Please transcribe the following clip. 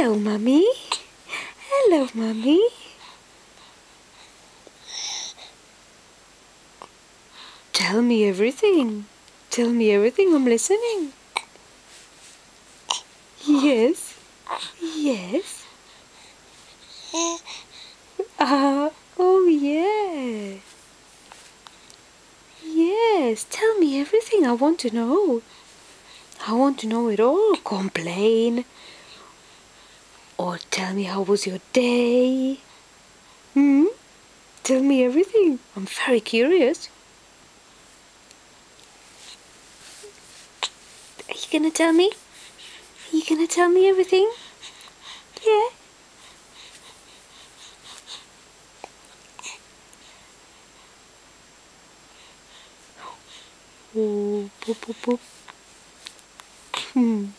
Hello, Mummy. Hello, Mummy. Tell me everything. Tell me everything. I'm listening. Yes. Yes. Oh, yeah. Yes. Tell me everything. I want to know. I want to know it all. Complain. Or tell me how was your day. Hmm? Tell me everything. I'm very curious. Are you gonna tell me? Are you gonna tell me everything? Yeah. Oh, boop, boop, boop.